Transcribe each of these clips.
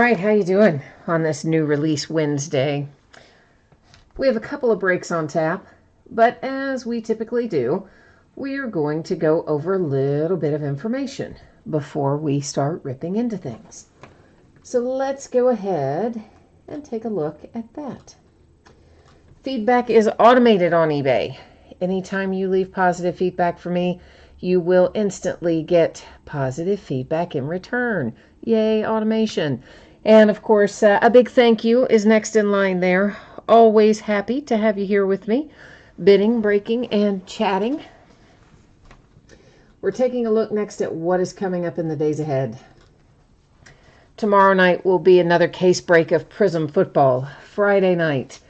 right, how you doing on this new release Wednesday? We have a couple of breaks on tap, but as we typically do, we are going to go over a little bit of information before we start ripping into things. So let's go ahead and take a look at that. Feedback is automated on eBay. Anytime you leave positive feedback for me, you will instantly get positive feedback in return. Yay, automation. And of course, a big thank you is next in line there. Always happy to have you here with me, bidding, breaking, and chatting. We're taking a look next at what is coming up in the days ahead. Tomorrow night will be another case break of Prism football. Friday night,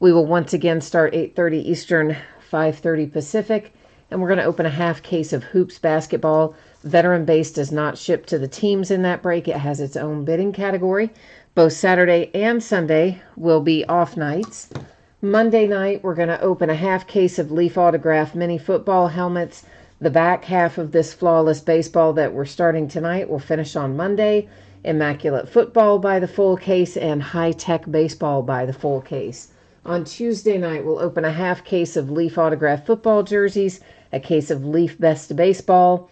we will once again start 8:30 Eastern, 5:30 Pacific, and we're going to open a half case of Hoops basketball. Veteran Base does not ship to the teams in that break. It has its own bidding category. Both Saturday and Sunday will be off nights. Monday night, we're going to open a half case of Leaf Autograph mini football helmets. The back half of this Flawless Baseball that we're starting tonight will finish on Monday. Immaculate Football by the full case and High Tech Baseball by the full case. On Tuesday night, we'll open a half case of Leaf Autograph football jerseys, a case of Leaf Best Baseball,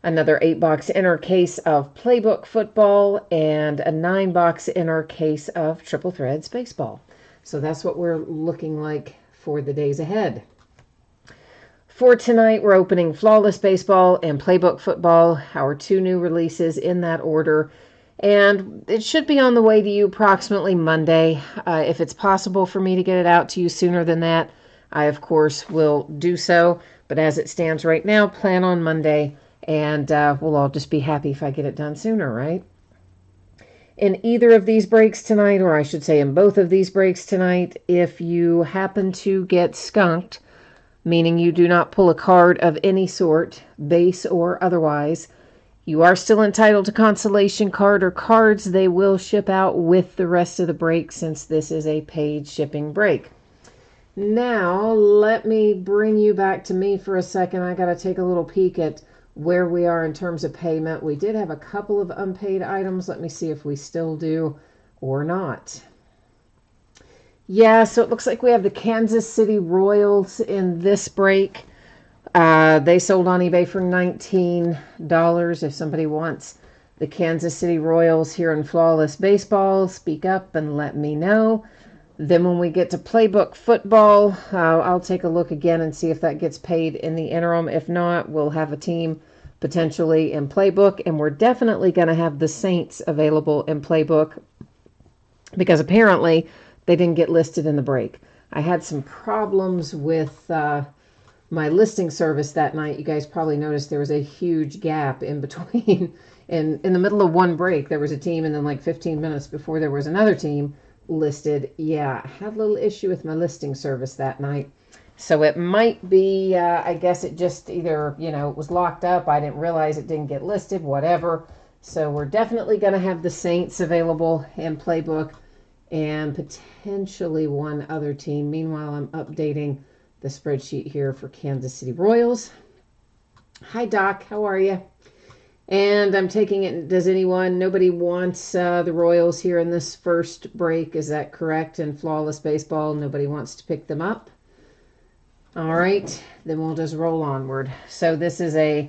another 8-box inner case of Playbook football, and a 9-box inner case of Triple Threads baseball. So that's what we're looking like for the days ahead. For tonight, we're opening Flawless Baseball and Playbook football, our two new releases in that order. And it should be on the way to you approximately Monday. If it's possible for me to get it out to you sooner than that, I, of course, will do so. But as it stands right now, plan on Monday, and we'll all just be happy if I get it done sooner, right? In either of these breaks tonight, or I should say in both of these breaks tonight, if you happen to get skunked, meaning you do not pull a card of any sort, base or otherwise, you are still entitled to consolation card or cards. They will ship out with the rest of the break since this is a paid shipping break. Now, let me bring you back to me for a second. I got to take a little peek at where we are in terms of payment. We did have a couple of unpaid items. Let me see if we still do or not. Yeah, so it looks like we have the Kansas City Royals in this break. They sold on eBay for $19. If somebody wants the Kansas City Royals here in Flawless Baseball, speak up and let me know. Then when we get to Playbook football, I'll take a look again and see if that gets paid in the interim. If not, we'll have a team potentially in Playbook, and we're definitely going to have the Saints available in Playbook because apparently they didn't get listed in the break. I had some problems with my listing service that night. You guys probably noticed there was a huge gap in between. In the middle of one break, there was a team, and then like 15 minutes before there was another team listed. Yeah, I had a little issue with my listing service that night. So it might be, I guess it just either, it was locked up. I didn't realize it didn't get listed, whatever. So we're definitely going to have the Saints available in Playbook and potentially one other team. Meanwhile, I'm updating the spreadsheet here for Kansas City Royals. Hi, Doc. How are you? And I'm taking it, nobody wants the Royals here in this first break. Is that correct? In Flawless Baseball, nobody wants to pick them up. All right, then we'll just roll onward. So this is a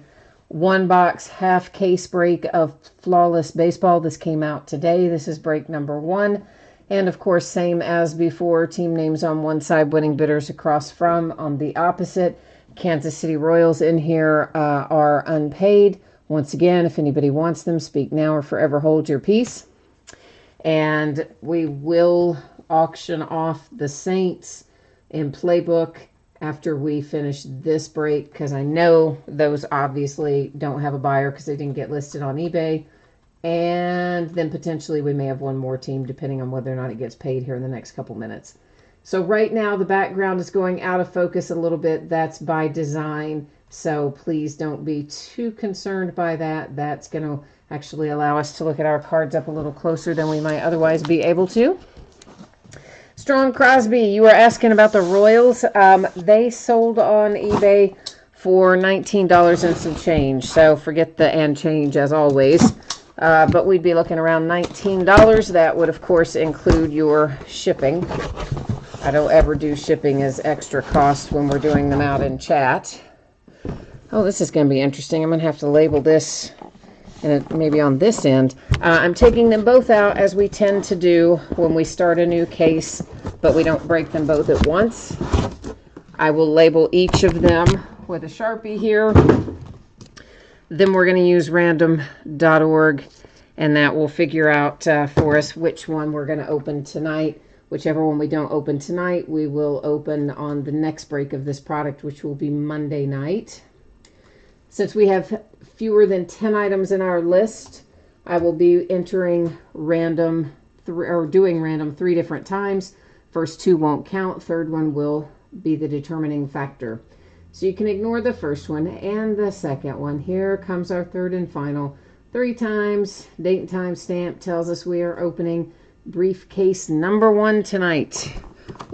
1-box half case break of Flawless Baseball. This came out today. This is break number 1. And of course, same as before, team names on one side, winning bidders across from on the opposite. Kansas City Royals in here are unpaid. Once again, if anybody wants them, speak now or forever hold your peace. And we will auction off the Saints in Playbook after we finish this break, because I know those obviously don't have a buyer because they didn't get listed on eBay. And then potentially we may have one more team depending on whether or not it gets paid here in the next couple minutes. So right now the background is going out of focus a little bit. That's by design. So please don't be too concerned by that. That's going to actually allow us to look at our cards up a little closer than we might otherwise be able to. Strong Crosby, you were asking about the Royals. They sold on eBay for $19 and some change. So forget the and change as always. But we'd be looking around $19. That would, of course, include your shipping. I don't ever do shipping as extra cost when we're doing them out in chat. Oh, this is going to be interesting. I'm going to have to label this and maybe on this end. I'm taking them both out as we tend to do when we start a new case, but we don't break them both at once. I will label each of them with a Sharpie here. Then we're going to use random.org, and that will figure out for us which one we're going to open tonight. Whichever one we don't open tonight, we will open on the next break of this product, which will be Monday night. Since we have fewer than 10 items in our list, I will be entering random, doing random 3 different times. First 2 won't count. Third one will be the determining factor. So you can ignore the first one and the second one. Here comes our third and final. 3 times. Date and time stamp tells us we are opening briefcase number 1 tonight.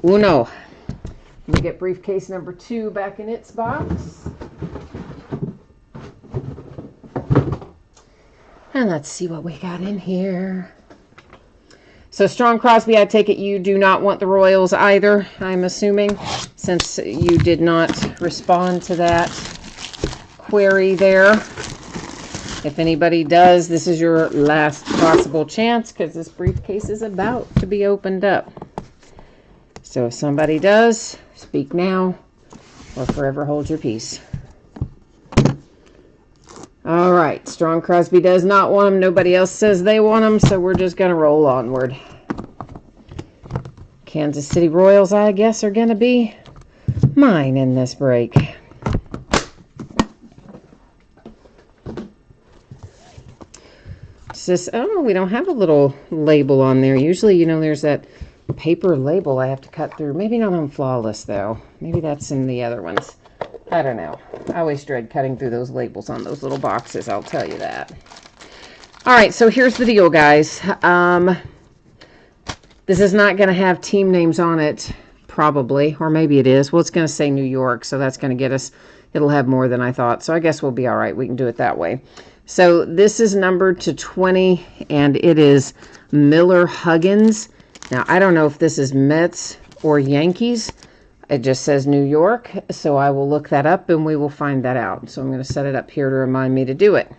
Uno. We get briefcase number 2 back in its box. And let's see what we got in here. So Strong Crosby, I take it you do not want the Royals either, I'm assuming, since you did not respond to that query there. If anybody does, this is your last possible chance because this briefcase is about to be opened up. So if somebody does, speak now or forever hold your peace. All right, Strong Crosby does not want them. Nobody else says they want them, so we're just going to roll onward. Kansas City Royals, I guess, are going to be mine in this break. Oh, we don't have a little label on there. Usually, you know, there's that paper label I have to cut through. Maybe not on Flawless, though. Maybe that's in the other ones. I don't know. I always dread cutting through those labels on those little boxes, I'll tell you that. All right, so here's the deal, guys. This is not going to have team names on it, probably, or maybe it is. Well, it's going to say New York, so that's going to get us, it'll have more than I thought, so I guess we'll be all right. We can do it that way. So this is numbered to 20, and it is Miller Huggins. Now, I don't know if this is Mets or Yankees. It just says New York, so I will look that up, and we will find that out. So I'm going to set it up here to remind me to do it.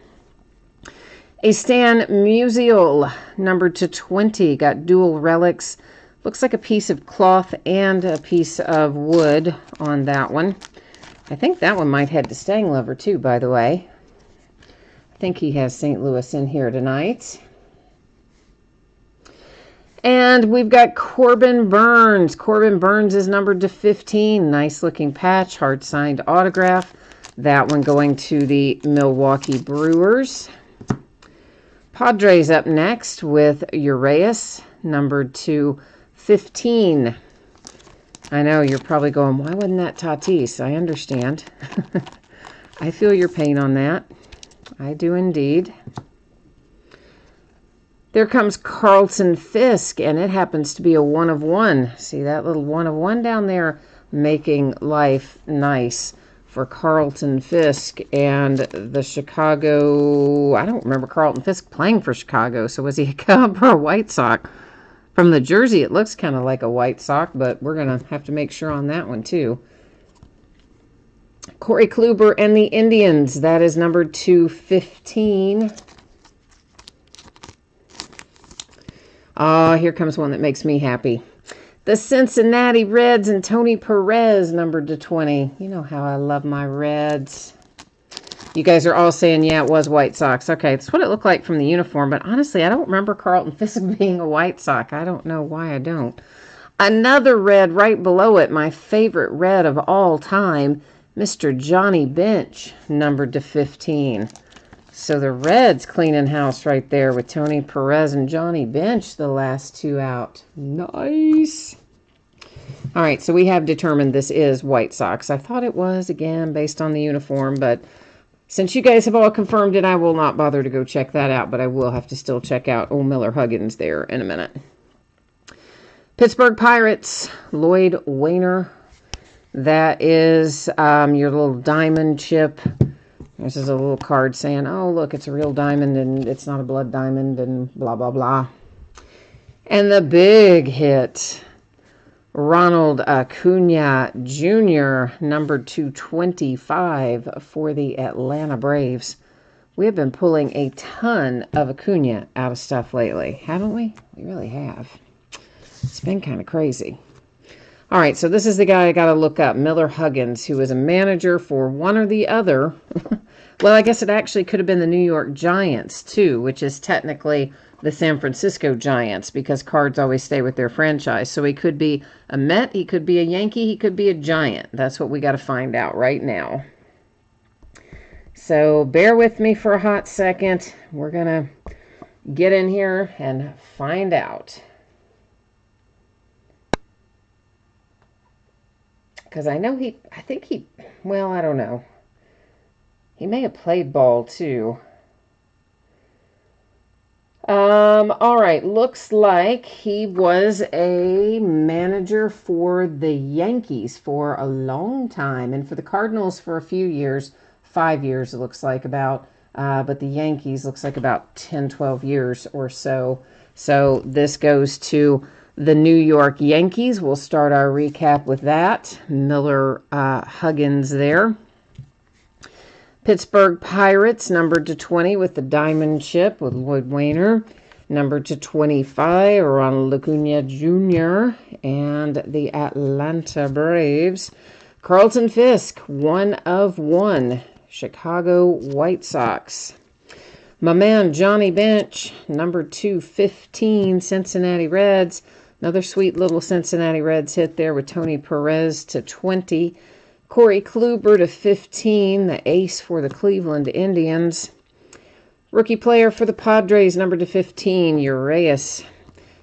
A Stan Musial, numbered to 20, got dual relics. Looks like a piece of cloth and a piece of wood on that one. I think that one might head to Stang Lover, too, by the way. I think he has St. Louis in here tonight. And we've got Corbin Burns. Corbin Burns is numbered to 15. Nice looking patch, hard signed autograph. That one going to the Milwaukee Brewers. Padres up next with Urias, numbered to 15. I know you're probably going, why wasn't that Tatis? I understand. I feel your pain on that. I do indeed. There comes Carlton Fisk, and it happens to be a 1 of 1. See that little 1 of 1 down there, making life nice for Carlton Fisk and the Chicago. I don't remember Carlton Fisk playing for Chicago, so was he a Cub or a White Sox? From the jersey, it looks kind of like a White Sox, but we're going to have to make sure on that one, too. Corey Kluber and the Indians, that is numbered to 15. Oh, here comes one that makes me happy. The Cincinnati Reds and Tony Perez, numbered to 20. You know how I love my Reds. You guys are all saying, yeah, it was White Sox. Okay, that's what it looked like from the uniform, but honestly, I don't remember Carlton Fisk being a White Sox. I don't know why I don't. Another red right below it, my favorite red of all time, Mr. Johnny Bench, numbered to 15. So the Reds cleaning house right there with Tony Perez and Johnny Bench, the last 2 out. Nice. All right, so we have determined this is White Sox. I thought it was, again, based on the uniform, but since you guys have all confirmed it, I will not bother to go check that out, but I will have to still check out old Miller Huggins there in a minute. Pittsburgh Pirates, Lloyd Wainer. That is your little diamond chip This is a little card saying, oh, look, it's a real diamond and it's not a blood diamond and blah, blah, blah. And the big hit, Ronald Acuna Jr., number 225 for the Atlanta Braves. We have been pulling a ton of Acuna out of stuff lately, haven't we? We really have. It's been kind of crazy. All right, so this is the guy I got to look up, Miller Huggins, who was a manager for one or the other. Well, I guess it actually could have been the New York Giants, too, which is technically the San Francisco Giants, because cards always stay with their franchise. So he could be a Met, he could be a Yankee, he could be a Giant. That's what we got to find out right now. So bear with me for a hot second. We're going to get in here and find out. Because I know well, I don't know. He may have played ball, too. All right, looks like he was a manager for the Yankees for a long time, and for the Cardinals for a few years, 5 years it looks like about, but the Yankees looks like about 10, 12 years or so. So this goes to the New York Yankees. We'll start our recap with that. Miller Huggins there. Pittsburgh Pirates, numbered to 20 with the diamond chip with Lloyd Wayner. Numbered to 25, Ronald Acuna Jr. And the Atlanta Braves. Carlton Fisk, 1 of 1. Chicago White Sox. My man Johnny Bench, number 215, Cincinnati Reds. Another sweet little Cincinnati Reds hit there with Tony Perez to 20. Corey Kluber to 15, the ace for the Cleveland Indians. Rookie player for the Padres, number to 15, Urias.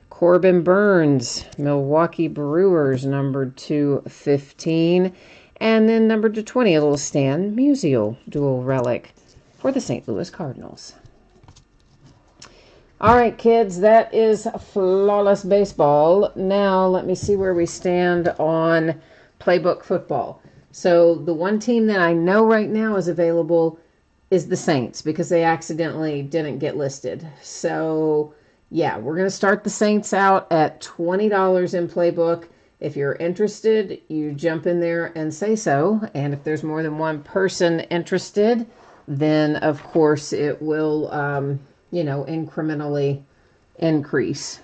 Corbin Burns, Milwaukee Brewers, number to 15. And then number to 20, a little Stan Musial dual relic for the St. Louis Cardinals. All right, kids, that is flawless baseball. Now let me see where we stand on playbook football. So the one team that I know right now is available is the Saints, because they accidentally didn't get listed. So yeah, we're going to start the Saints out at $20 in playbook. If you're interested, you jump in there and say so. And if there's more than one person interested, then of course it will, incrementally increase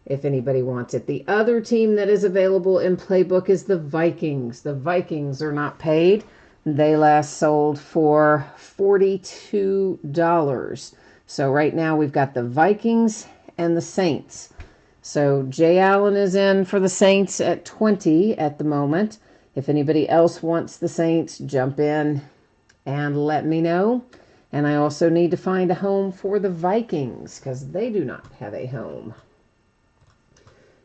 if anybody wants it. The other team that is available in playbook is the Vikings. The Vikings are not paid. They last sold for $42. So right now we've got the Vikings and the Saints. So Jay Allen is in for the Saints at 20 at the moment. If anybody else wants the Saints, jump in and let me know. And I also need to find a home for the Vikings, because they do not have a home.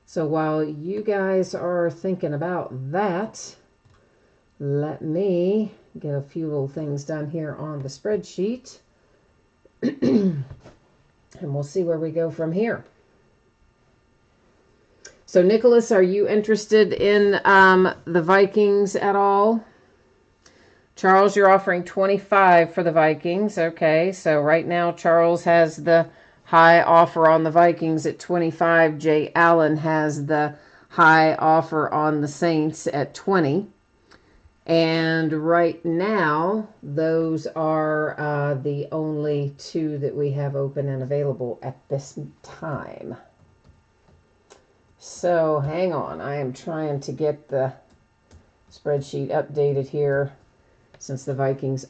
So while you guys are thinking about that, let me get a few little things done here on the spreadsheet. And we'll see where we go from here. So Nicholas, are you interested in the Vikings at all? Charles, you're offering 25 for the Vikings. Okay, so right now Charles has the high offer on the Vikings at 25. Jay Allen has the high offer on the Saints at 20. And right now, those are the only two that we have open and available at this time. So hang on, I am trying to get the spreadsheet updated here. Since the Vikings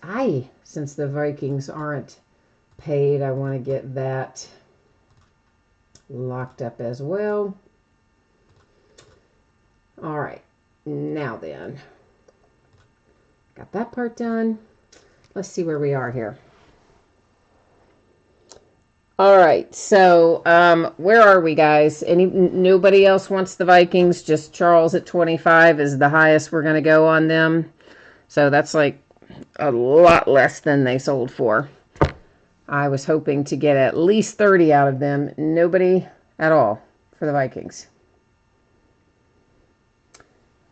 aren't paid, I want to get that locked up as well. All right, now then, got that part done. Let's see where we are here. All right, so where are we, guys? Nobody else wants the Vikings, just Charles at 25 is the highest we're going to go on them. So that's like a lot less than they sold for. I was hoping to get at least 30 out of them. Nobody at all for the Vikings.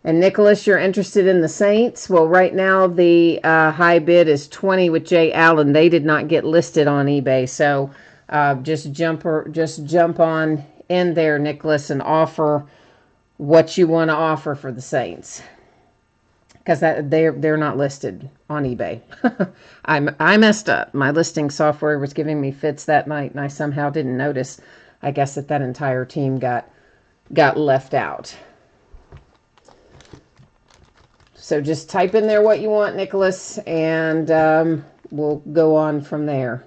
And Nicholas, you're interested in the Saints? Well, right now the high bid is 20 with Jay Allen. They did not get listed on eBay, so just jump on in there, Nicholas, and offer what you want to offer for the Saints, because they're not listed on eBay. I messed up. My listing software was giving me fits that night, and I somehow didn't notice. I guess that entire team got left out. So just type in there what you want, Nicholas, and we'll go on from there.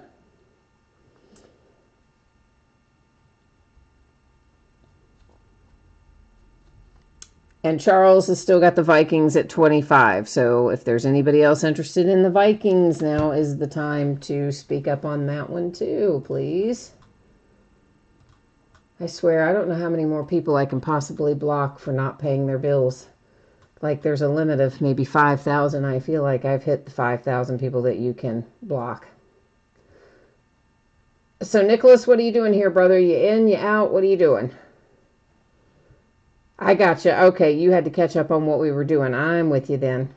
And Charles has still got the Vikings at 25. So if there's anybody else interested in the Vikings, now is the time to speak up on that one too, please. I swear, I don't know how many more people I can possibly block for not paying their bills. Like there's a limit of maybe 5,000. I feel like I've hit the 5,000 people that you can block. So Nicholas, what are you doing here, brother? You in, you out? What are you doing? I gotcha. Okay, you had to catch up on what we were doing. I'm with you then.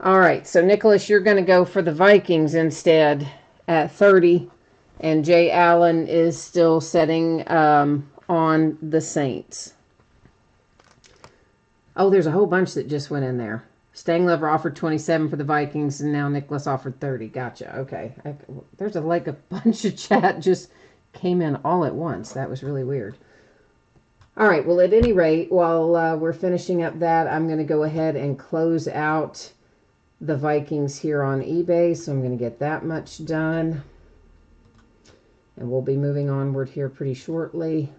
All right, so Nicholas, you're going to go for the Vikings instead at 30, and Jay Allen is still setting on the Saints. Oh, there's a whole bunch that just went in there. Stanglover offered 27 for the Vikings, and now Nicholas offered 30. Gotcha. Okay. There's a bunch of chat just came in all at once. That was really weird. All right. Well, at any rate, while we're finishing up that, I'm going to go ahead and close out the Vikings here on eBay. So I'm going to get that much done. And we'll be moving onward here pretty shortly.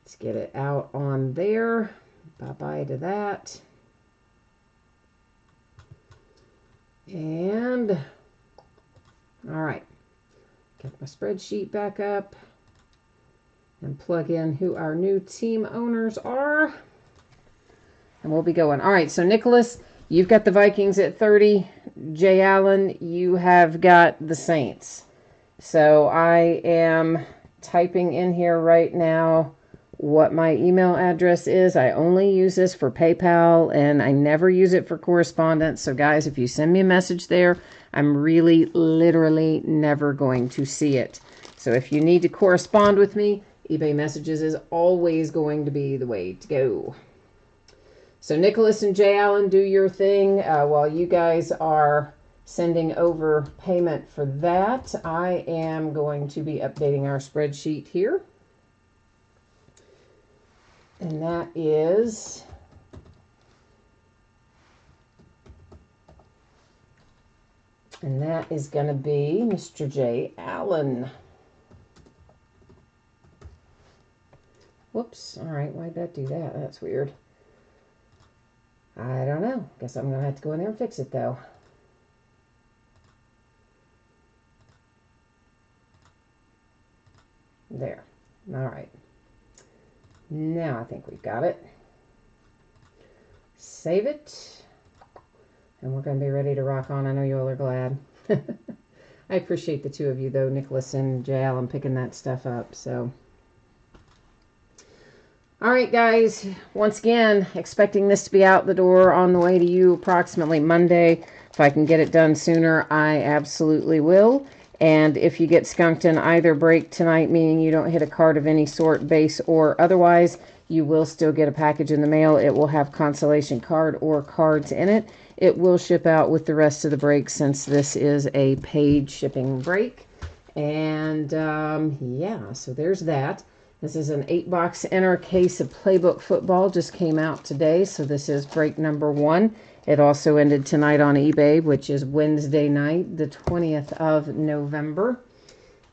Let's get it out on there. Bye-bye to that. And, all right. Get my spreadsheet back up and plug in who our new team owners are. And we'll be going. All right, so Nicholas, you've got the Vikings at 30. Jay Allen, you have got the Saints. So I am typing in here right now what my email address is. I only use this for PayPal, and I never use it for correspondence. So guys, if you send me a message there, I'm really literally never going to see it. So if you need to correspond with me, eBay Messages is always going to be the way to go. So Nicholas and Jay Allen, do your thing while you guys are sending over payment for that. I am going to be updating our spreadsheet here. And that is going to be Mr. Jay Allen. Whoops. All right. Why'd that do that? That's weird. I don't know. Guess I'm going to have to go in there and fix it, though. There. All right. Now I think we've got it. Save it. And we're going to be ready to rock on. I know you all are glad. I appreciate the two of you, though, Nicholas and Jay Allen, picking that stuff up. So, all right, guys. Once again, expecting this to be out the door on the way to you approximately Monday. If I can get it done sooner, I absolutely will. And if you get skunked in either break tonight, meaning you don't hit a card of any sort, base or otherwise, you will still get a package in the mail. It will have consolation card or cards in it. It will ship out with the rest of the breaks since this is a paid shipping break. And yeah, so there's that. This is an 8-box inner case of Playbook football. Just came out today, so this is break number 1. It also ended tonight on eBay, which is Wednesday night, the 20th of November.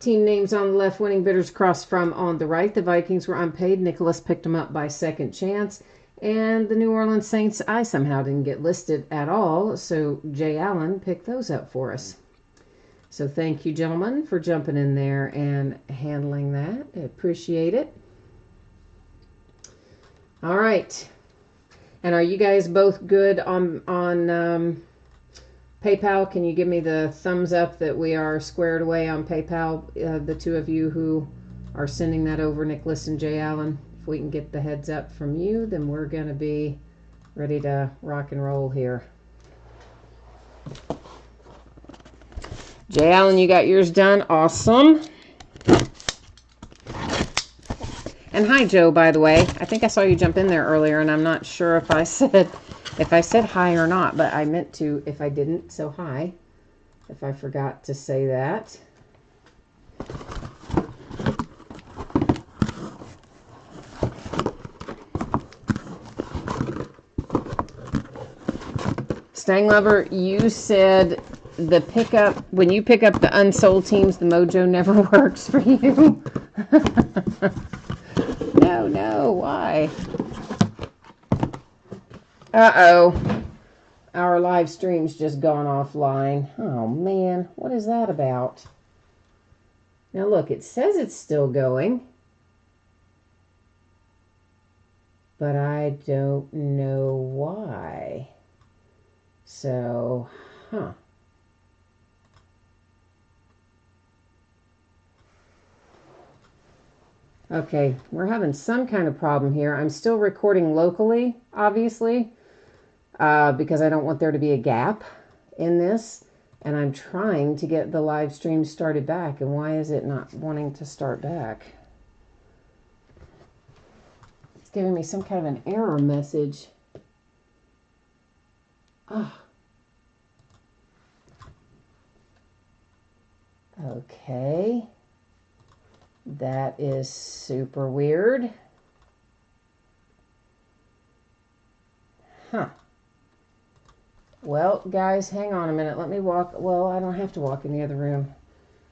Team names on the left, winning bidders across from on the right. The Vikings were unpaid. Nicholas picked them up by second chance. And the New Orleans Saints, I somehow didn't get listed at all, so Jay Allen picked those up for us. So thank you, gentlemen, for jumping in there and handling that. I appreciate it. All right. And are you guys both good on PayPal? Can you give me the thumbs up that we are squared away on PayPal, the two of you who are sending that over, Nicholas and Jay Allen? If we can get the heads up from you, then we're going to be ready to rock and roll here. Jay Allen, you got yours done. Awesome. And hi, Joe, by the way. I think I saw you jump in there earlier, and I'm not sure if I said hi or not, but I meant to. If I didn't, so hi. If I forgot to say that. Stang Lover, you said the pickup, when you pick up the unsold teams, the mojo never works for you. No, why? Uh-oh. Our live stream's just gone offline. Oh, man, what is that about? Now, look, it says it's still going. But I don't know why. So, Okay, we're having some kind of problem here. I'm still recording locally, obviously, because I don't want there to be a gap in this. And I'm trying to get the live stream started back. And why is it not wanting to start back? It's giving me some kind of an error message. Okay. That is super weird. Well, guys, hang on a minute. Let me walk. Well, I don't have to walk in the other room.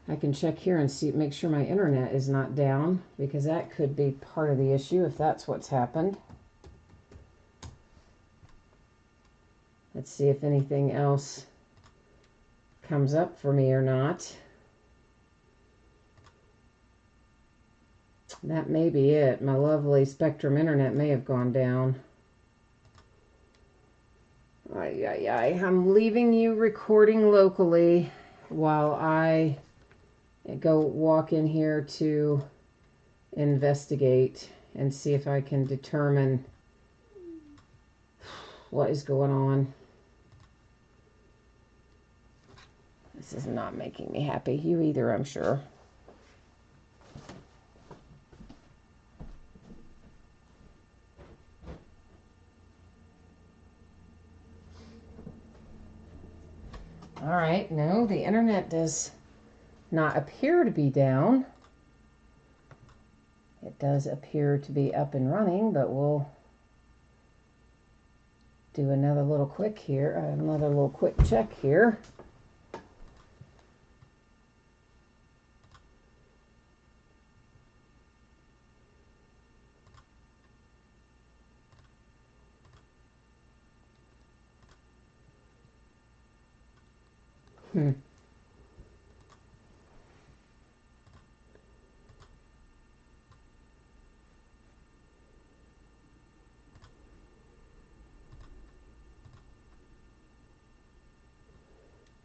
I can check here and see, make sure my internet is not down, because that could be part of the issue if that's what's happened. Let's see if anything else comes up for me or not. That may be it. My lovely Spectrum internet may have gone down. I'm leaving you recording locally while I go walk in here to investigate and see if I can determine what is going on. This is not making me happy. You either, I'm sure. All right, no, the internet does not appear to be down. It does appear to be up and running, but we'll do another little quick check here.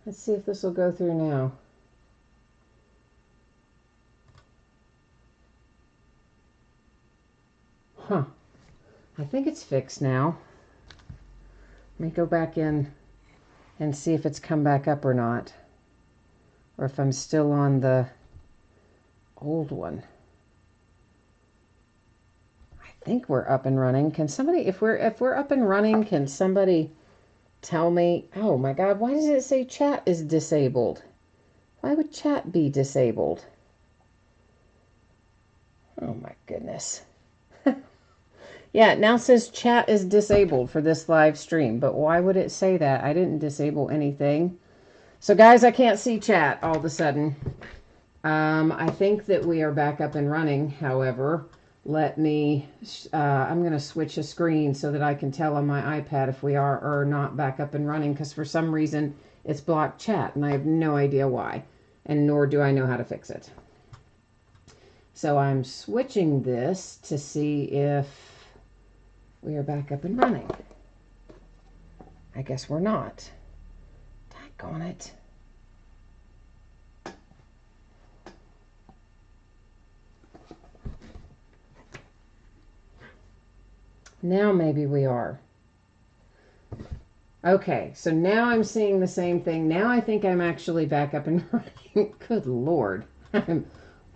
Let's see if this will go through now. I think it's fixed now. Let me go back in and see if it's come back up or not. Or if I'm still on the old one. I think we're up and running. Can somebody, if we're up and running, can somebody tell me? Oh my God, why does it say chat is disabled? Why would chat be disabled? Oh my goodness. Yeah, it now says chat is disabled for this live stream, but why would it say that? I didn't disable anything. So guys, I can't see chat all of a sudden. I think that we are back up and running. However, let me, I'm going to switch a screen so that I can tell on my iPad if we are or not back up and running, because for some reason it's blocked chat and I have no idea why, and nor do I know how to fix it. So I'm switching this to see if we are back up and running. I guess we're not. Daggone it. Now maybe we are. Okay, so now I'm seeing the same thing. Now I think I'm actually back up and running. Good Lord. I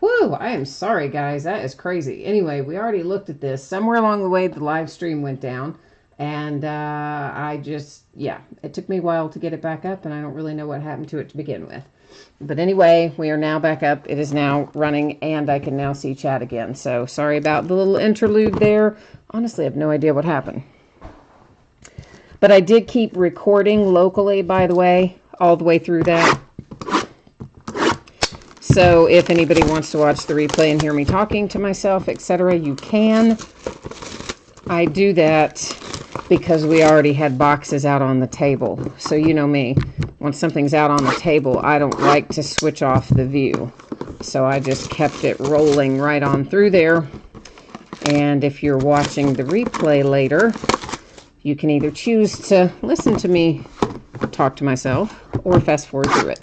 am sorry, guys. That is crazy. Anyway, we already looked at this. Somewhere along the way, the live stream went down. And it took me a while to get it back up, and I don't really know what happened to it to begin with. But anyway, we are now back up. It is now running, and I can now see chat again. So sorry about the little interlude there. Honestly, I have no idea what happened. But I did keep recording locally, by the way, all the way through that. So if anybody wants to watch the replay and hear me talking to myself, etc., you can. I do that because we already had boxes out on the table. So you know me, when something's out on the table, I don't like to switch off the view. So I just kept it rolling right on through there. And if you're watching the replay later, you can either choose to listen to me talk to myself or fast forward through it.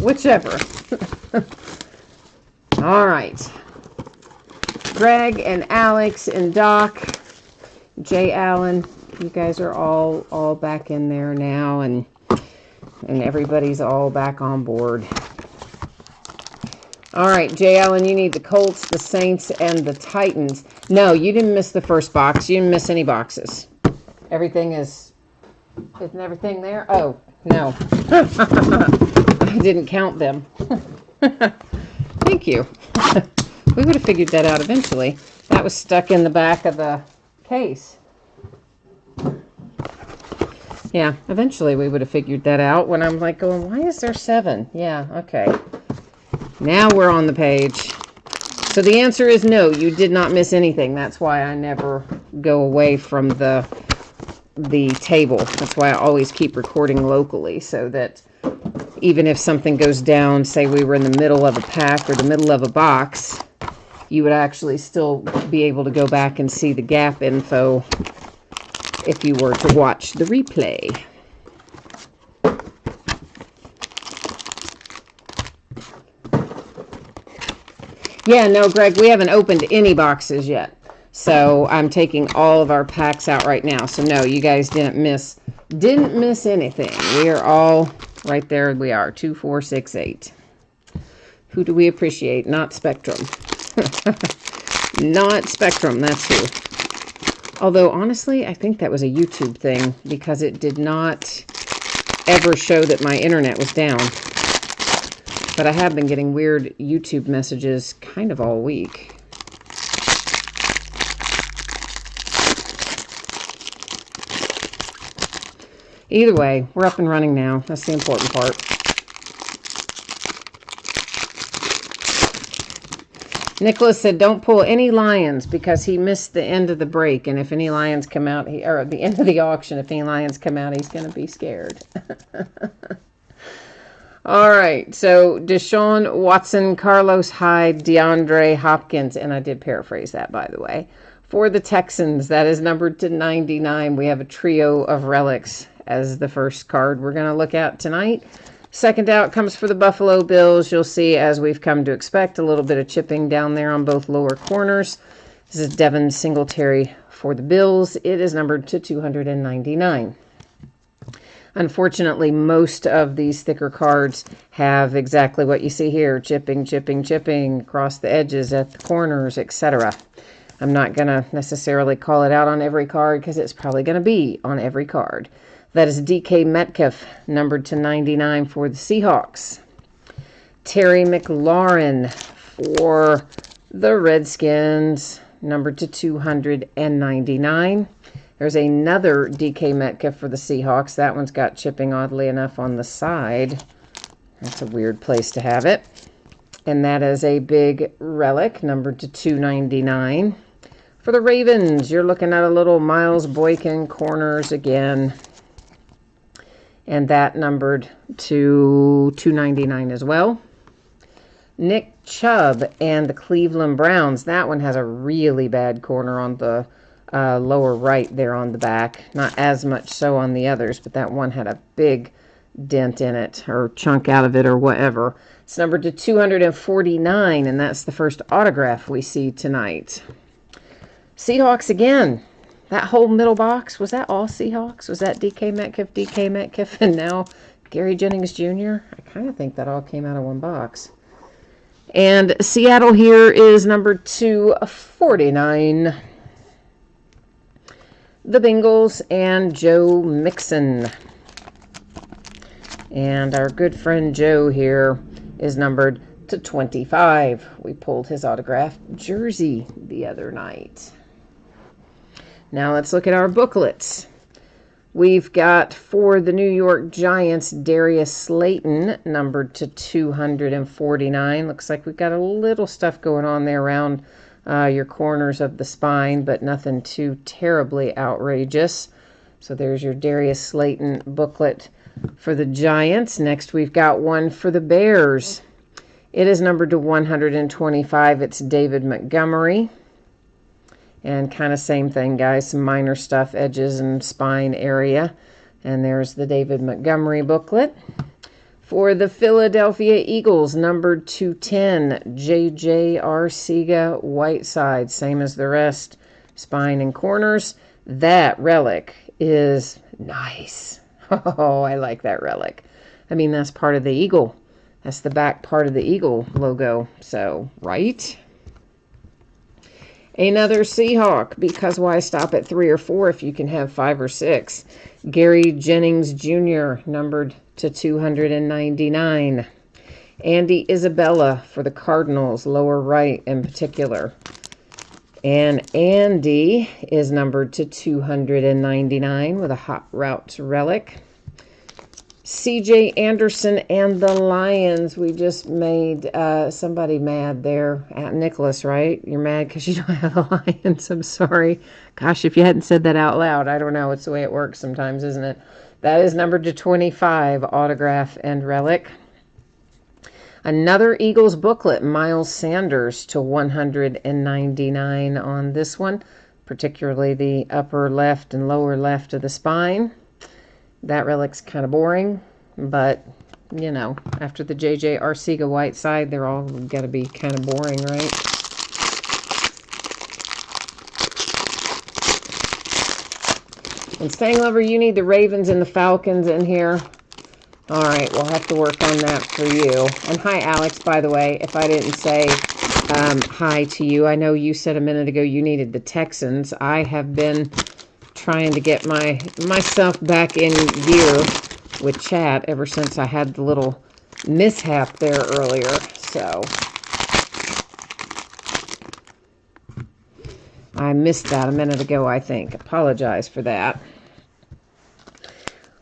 Whichever. All right. Greg and Alex and Doc, Jay Allen, you guys are all back in there now, and everybody's all back on board. All right, Jay Allen, you need the Colts, the Saints, and the Titans. No, you didn't miss the first box. You didn't miss any boxes. Isn't everything there? Oh, no. I didn't count them. Thank you. We would have figured that out eventually. That was stuck in the back of the case. Yeah, eventually we would have figured that out when I'm like going, why is there 7? Yeah, okay. Now we're on the page. So the answer is no, you did not miss anything. That's why I never go away from the table. That's why I always keep recording locally, so that even if something goes down, say we were in the middle of a pack or the middle of a box, you would actually still be able to go back and see the gap info if you were to watch the replay. Yeah, no, Greg, we haven't opened any boxes yet. So I'm taking all of our packs out right now. So no, you guys didn't miss anything. We are all right there. We are 2, 4, 6, 8. Who do we appreciate? Not Spectrum. Not Spectrum, that's who. Although, honestly, I think that was a YouTube thing because it did not ever show that my internet was down. But I have been getting weird YouTube messages kind of all week. Either way, we're up and running now. That's the important part. Nicholas said, don't pull any lions because he missed the end of the break. And if any lions come out, or the end of the auction, if any lions come out, he's going to be scared. All right. So Deshaun Watson, Carlos Hyde, DeAndre Hopkins. And I did paraphrase that, by the way. For the Texans, that is numbered to 99. We have a trio of relics as the first card we're going to look at tonight. Second out comes for the Buffalo Bills. You'll see, as we've come to expect, a little bit of chipping down there on both lower corners. This is Devin Singletary for the Bills. It is numbered to 299. Unfortunately, most of these thicker cards have exactly what you see here. Chipping, chipping, chipping across the edges at the corners, etc. I'm not going to necessarily call it out on every card because it's probably going to be on every card. That is DK Metcalf, numbered to 99 for the Seahawks. Terry McLaurin for the Redskins, numbered to 299. There's another DK Metcalf for the Seahawks. That one's got chipping, oddly enough, on the side. That's a weird place to have it. And that is a big relic, numbered to 299. For the Ravens, you're looking at a little Miles Boykin corners again. And that numbered to 299 as well. Nick Chubb and the Cleveland Browns. That one has a really bad corner on the lower right there on the back. Not as much so on the others, but that one had a big dent in it or chunk out of it or whatever. It's numbered to 249, and that's the first autograph we see tonight. Seahawks again. That whole middle box, was that all Seahawks? Was that DK Metcalf, and now Gary Jennings Jr.? I kind of think that all came out of one box. And Seattle here is number 249. The Bengals and Joe Mixon. And our good friend Joe here is numbered to 25. We pulled his autographed jersey the other night. Now let's look at our booklets. We've got for the New York Giants, Darius Slayton, numbered to 249. Looks like we've got a little stuff going on there around your corners of the spine, but nothing too terribly outrageous. So there's your Darius Slayton booklet for the Giants. Next, we've got one for the Bears. It is numbered to 125. It's David Montgomery. And kind of same thing, guys. Some minor stuff, edges and spine area. And there's the David Montgomery booklet. For the Philadelphia Eagles, numbered 210, J.J. Arcega-Whiteside. Same as the rest, spine and corners. That relic is nice. Oh, I like that relic. I mean, that's part of the Eagle. That's the back part of the Eagle logo. So, right? Another Seahawk, because why stop at 3 or 4 if you can have 5 or 6? Gary Jennings Jr., numbered to 299. Andy Isabella for the Cardinals, lower right in particular. And Andy is numbered to 299 with a Hot Routes relic. C.J. Anderson and the Lions. We just made somebody mad there. At Nicholas, right? You're mad because you don't have the Lions. I'm sorry. Gosh, if you hadn't said that out loud, I don't know. It's the way it works sometimes, isn't it? That is numbered to 25, autograph and relic. Another Eagles booklet, Miles Sanders to 199 on this one, particularly the upper left and lower left of the spine. That relic's kind of boring, but, you know, after the J.J. Arcega-Whiteside, they're all got to be kind of boring, right? And Stanglover, you need the Ravens and the Falcons in here. All right, we'll have to work on that for you. And hi, Alex, by the way, if I didn't say hi to you. I know you said a minute ago you needed the Texans. I have been trying to get myself back in gear with chat ever since I had the little mishap there earlier. So I missed that a minute ago, I think. Apologize for that.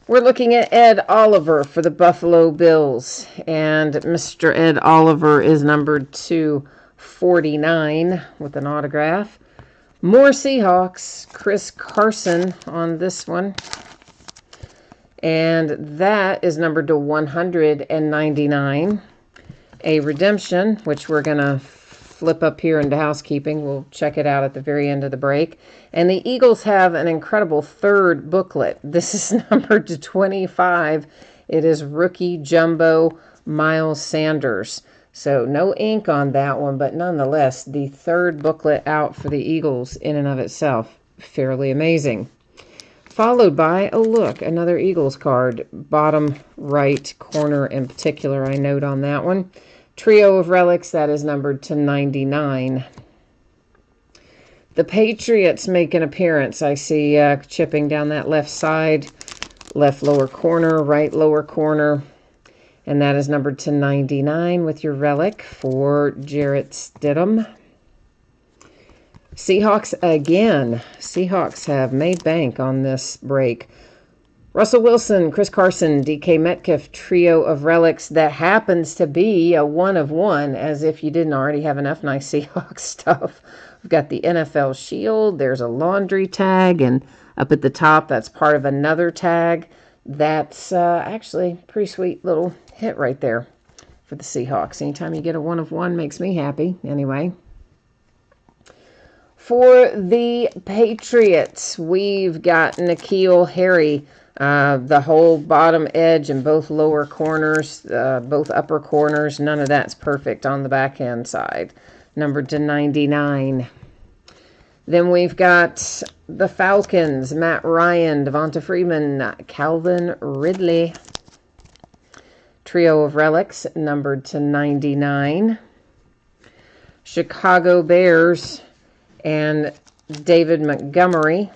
We're looking at Ed Oliver for the Buffalo Bills. And Mr. Ed Oliver is numbered to 49 with an autograph. More Seahawks, Chris Carson on this one. And that is numbered to 199. A redemption, which we're going to flip up here into housekeeping. We'll check it out at the very end of the break. And the Eagles have an incredible third booklet. This is numbered to 25. It is Rookie Jumbo Miles Sanders. So no ink on that one, but nonetheless, the third booklet out for the Eagles in and of itself, fairly amazing. Followed by, oh look, another Eagles card, bottom right corner in particular, I note on that one. Trio of relics, that is numbered to 99. The Patriots make an appearance. I see chipping down that left side, left lower corner, right lower corner. And that is numbered to 99 with your relic for Jarrett Stidham. Seahawks again. Seahawks have made bank on this break. Russell Wilson, Chris Carson, DK Metcalf, trio of relics that happens to be a one of one, as if you didn't already have enough nice Seahawks stuff. We've got the NFL shield. There's a laundry tag, and up at the top, that's part of another tag. That's actually a pretty sweet little hit right there for the Seahawks. Anytime you get a one of one makes me happy. Anyway. For the Patriots, we've got N'Keal Harry. The whole bottom edge and both lower corners, both upper corners, none of that's perfect on the backhand side. Numbered to 99. Then we've got the Falcons, Matt Ryan, Devonta Freeman, Calvin Ridley. Trio of relics, numbered to 99. Chicago Bears and David Montgomery.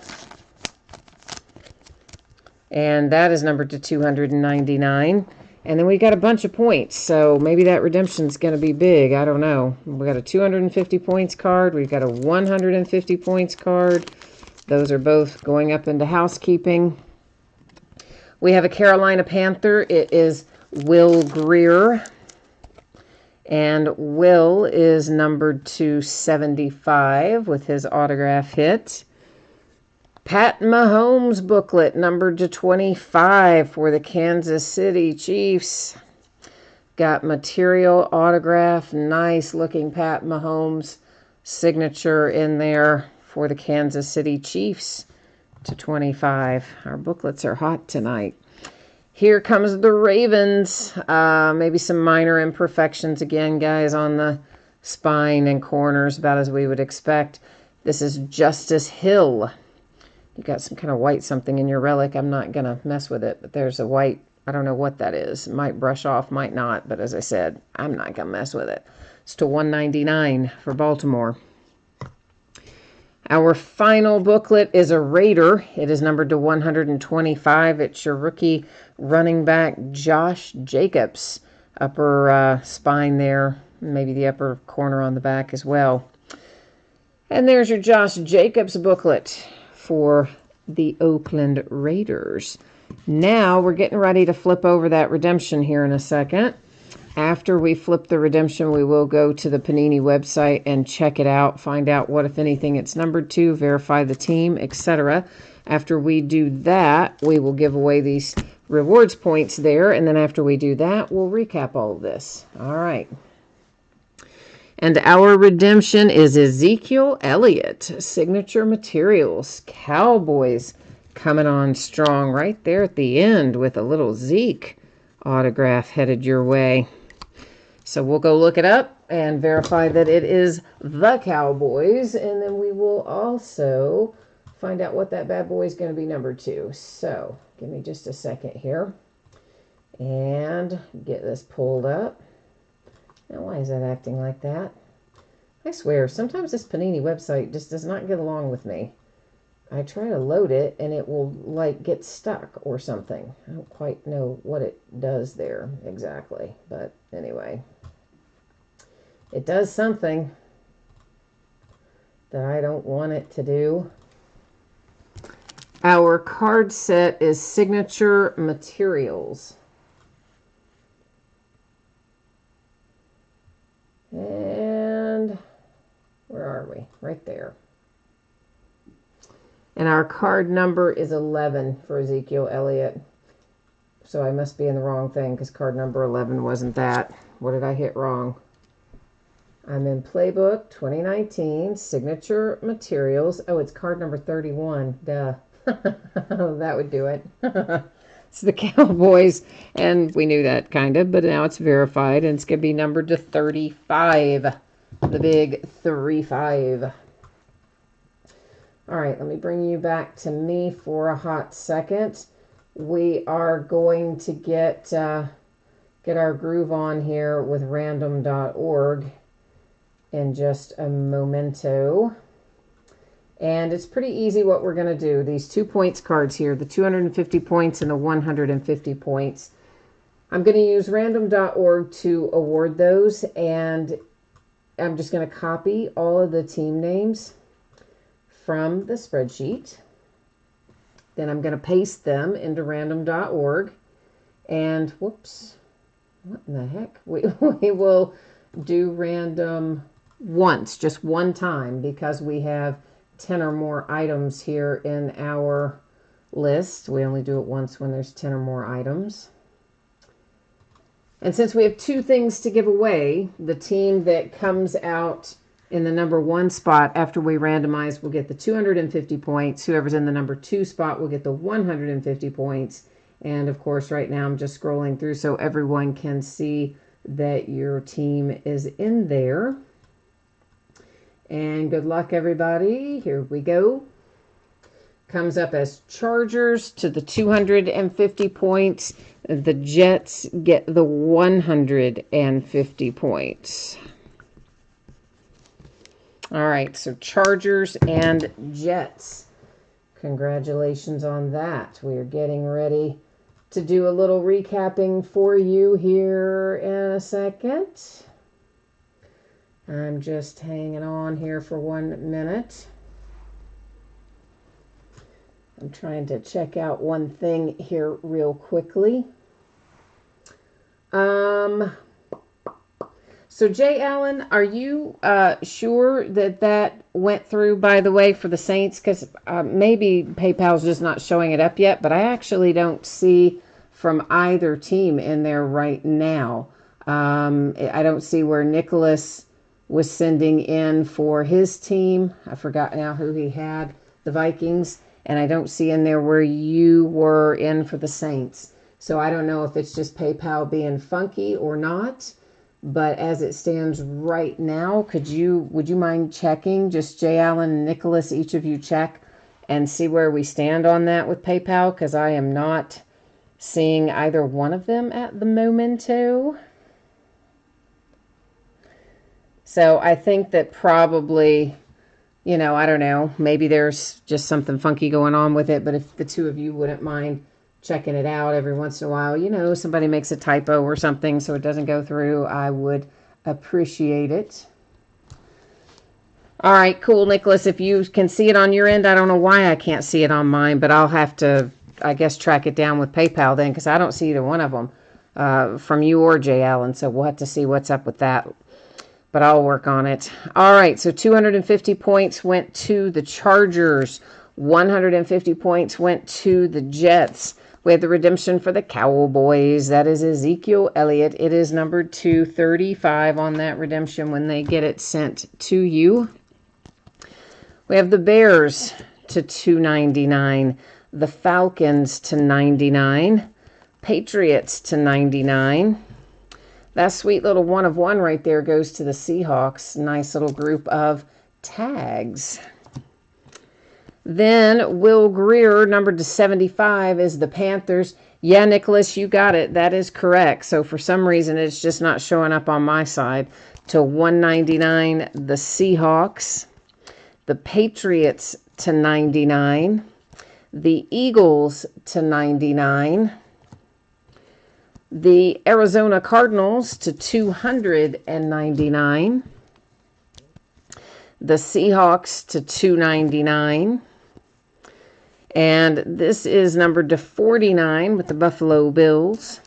And that is numbered to 299. And then we got a bunch of points, so maybe that redemption's going to be big. I don't know. We got a 250 points card. We've got a 150 points card. Those are both going up into housekeeping. We have a Carolina Panther. It is Will Greer. And Will is numbered to 75 with his autograph hit. Pat Mahomes booklet, numbered to 25 for the Kansas City Chiefs. Got material autograph, nice looking Pat Mahomes signature in there for the Kansas City Chiefs to 25. Our booklets are hot tonight. Here comes the Ravens. Maybe some minor imperfections again, guys, on the spine and corners, about as we would expect. This is Justice Hill. You got some kind of white something in your relic. I'm not going to mess with it, but there's a white, I don't know what that is. It might brush off, might not, but as I said, I'm not going to mess with it. It's to 199 for Baltimore. Our final booklet is a Raider. It is numbered to 125. It's your rookie running back, Josh Jacobs. Upper spine there, maybe the upper corner on the back as well. And there's your Josh Jacobs booklet for the Oakland Raiders. Now we're getting ready to flip over that redemption here in a second. After we flip the redemption, we will go to the Panini website and check it out, find out what, if anything, it's numbered to, verify the team, etc. After we do that, we will give away these rewards points there, and then after we do that, we'll recap all of this. All right. And our redemption is Ezekiel Elliott, Signature Materials, Cowboys, coming on strong right there at the end with a little Zeke autograph headed your way. So we'll go look it up and verify that it is the Cowboys, and then we will also find out what that bad boy is going to be numbered to. So give me just a second here and get this pulled up. Now, why is that acting like that? I swear, sometimes this Panini website just does not get along with me. I try to load it, and it will, like, get stuck or something. I don't quite know what it does there exactly. But anyway, it does something that I don't want it to do. Our card set is Signature Materials. And where are we? Right there. And our card number is 11 for Ezekiel Elliott. So I must be in the wrong thing because card number 11 wasn't that. What did I hit wrong? I'm in Playbook 2019, Signature Materials. Oh, it's card number 31. Duh. That would do it. It's the Cowboys, and we knew that kind of, but now it's verified, and it's going to be numbered to 35. The big 35. All right, let me bring you back to me for a hot second. We are going to get our groove on here with random.org in just a momento. And it's pretty easy what we're going to do. These 2 points cards here, the 250 points and the 150 points. I'm going to use random.org to award those, and I'm just going to copy all of the team names from the spreadsheet. Then I'm going to paste them into random.org. And whoops, what in the heck? We will do random once, just one time, because we have 10 or more items here in our list. We only do it once when there's 10 or more items. And since we have 2 things to give away, the team that comes out in the number 1 spot after we randomize will get the 250 points. Whoever's in the number 2 spot will get the 150 points. And of course, right now I'm just scrolling through so everyone can see that your team is in there. And good luck, everybody. Here we go. Comes up as Chargers to the 250 points. The Jets get the 150 points. All right, so Chargers and Jets. Congratulations on that. We are getting ready to do a little recapping for you here in a second. I'm just hanging on here for 1 minute. I'm trying to check out one thing here real quickly. So Jay Allen, are you sure that went through, by the way, for the Saints? Because maybe PayPal's just not showing it up yet, but I actually don't see from either team in there right now. I don't see where Nicholas was sending in for his team. I forgot now who he had, the Vikings. And I don't see in there where you were in for the Saints. So I don't know if it's just PayPal being funky or not. But as it stands right now, would you mind checking? Just Jay Allen and Nicholas, each of you check and see where we stand on that with PayPal, because I am not seeing either one of them at the momento. So I think that probably, I don't know, maybe there's just something funky going on with it, but if the two of you wouldn't mind checking it out every once in a while, somebody makes a typo or something so it doesn't go through, I would appreciate it. All right, cool, Nicholas. If you can see it on your end, I don't know why I can't see it on mine, but I'll have to, I guess, track it down with PayPal then, because I don't see either one of them from you or Jay Allen, so we'll have to see what's up with that. But I'll work on it. All right, so 250 points went to the Chargers. 150 points went to the Jets. We had the redemption for the Cowboys. That is Ezekiel Elliott. It is numbered 235 on that redemption when they get it sent to you. We have the Bears to 299. The Falcons to 99. Patriots to 99. That sweet little 1 of 1 right there goes to the Seahawks. Nice little group of tags. Then Will Greer, numbered to 75, is the Panthers. Yeah, Nicholas, you got it. That is correct. So for some reason, it's just not showing up on my side. To 199, the Seahawks. The Patriots to 99. The Eagles to 99. The Arizona Cardinals to 299. The Seahawks to 299. And this is numbered to 49 with the Buffalo Bills.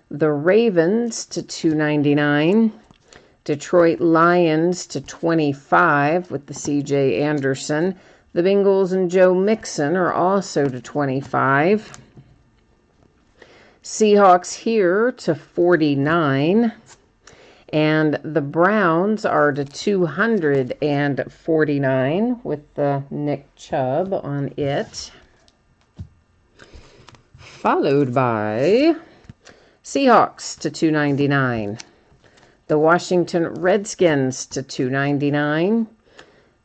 The Ravens to 299. Detroit Lions to 25 with the C.J. Anderson. The Bengals and Joe Mixon are also to 25. Seahawks here to 49. And the Browns are to 249 with the Nick Chubb on it. Followed by Seahawks to 299. The Washington Redskins to 299.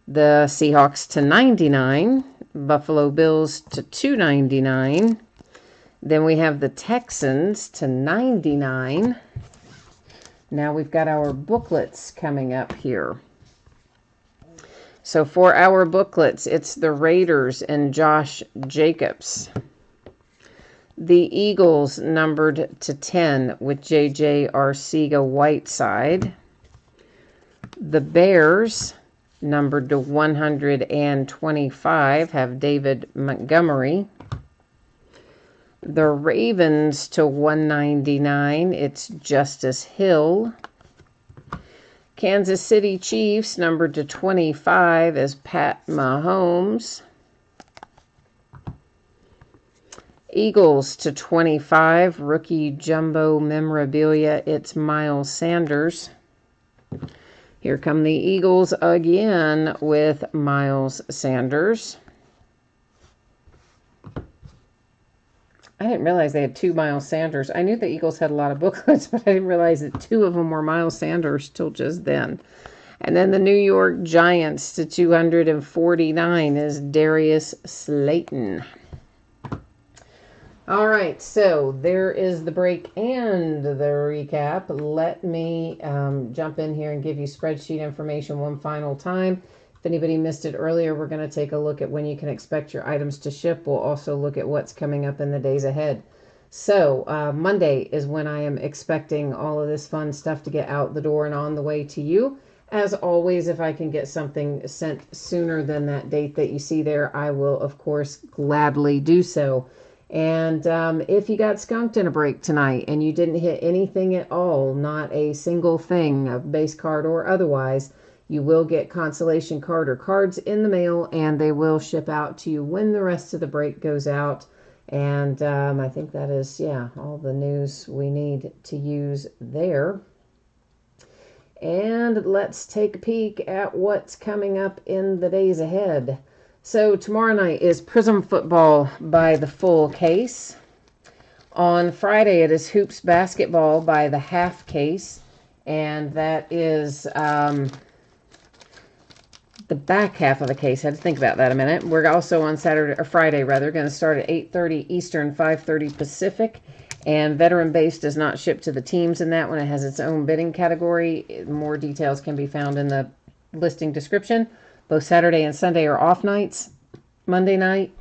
The Seahawks to 99. Buffalo Bills to 299. Then we have the Texans to 99. Now we've got our booklets coming up here. So for our booklets, it's the Raiders and Josh Jacobs. The Eagles numbered to 10 with J.J. Arcega-Whiteside. The Bears numbered to 125 have David Montgomery. The Ravens to 199, it's Justice Hill. Kansas City Chiefs numbered to 25 as Pat Mahomes. Eagles to 25, rookie jumbo memorabilia, it's Miles Sanders. Here come the Eagles again with Miles Sanders. I didn't realize they had 2 Miles Sanders. I knew the Eagles had a lot of booklets, but I didn't realize that 2 of them were Miles Sanders till just then. And then the New York Giants to 249 is Darius Slayton. All right, so there is the break and the recap. Let me jump in here and give you spreadsheet information one final time. If anybody missed it earlier, we're going to take a look at when you can expect your items to ship. We'll also look at what's coming up in the days ahead. So Monday is when I am expecting all of this fun stuff to get out the door and on the way to you. As always, if I can get something sent sooner than that date that you see there, I will, of course, gladly do so. And if you got skunked in a break tonight and you didn't hit anything at all, not a single thing, a base card or otherwise, you will get consolation card or cards in the mail, and they will ship out to you when the rest of the break goes out. And I think that is, all the news we need to use there. And let's take a peek at what's coming up in the days ahead. So tomorrow night is Prism Football by the full case. On Friday, it is Hoops Basketball by the half case. And that is the back half of the case. I had to think about that a minute. We're also on Friday, going to start at 8:30 Eastern, 5:30 Pacific. And Veteran Base does not ship to the teams in that one. It has its own bidding category. More details can be found in the listing description. Both Saturday and Sunday are off nights. Monday night,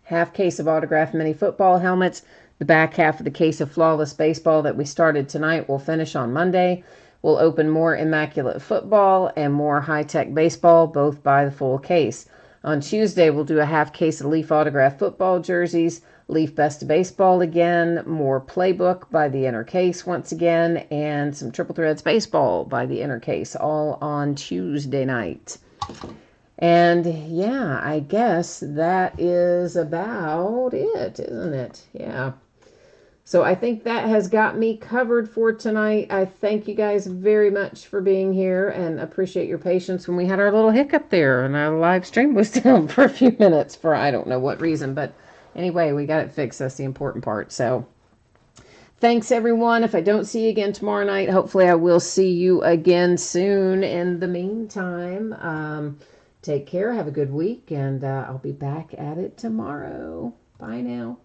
half case of autographed mini football helmets. The back half of the case of Flawless Baseball that we started tonight will finish on Monday. We'll open more Immaculate Football and more High-Tech Baseball, both by the full case. On Tuesday, we'll do a half case of Leaf autographed football jerseys, Leaf Best of Baseball again, more Playbook by the inner case once again, and some Triple Threads Baseball by the inner case, all on Tuesday night. And I guess that is about it, isn't it? Yeah. So I think that has got me covered for tonight. I thank you guys very much for being here and appreciate your patience when we had our little hiccup there and our live stream was down for a few minutes for I don't know what reason. But anyway, we got it fixed. That's the important part. So thanks, everyone. If I don't see you again tomorrow night, hopefully I will see you again soon. In the meantime, take care. Have a good week. And I'll be back at it tomorrow. Bye now.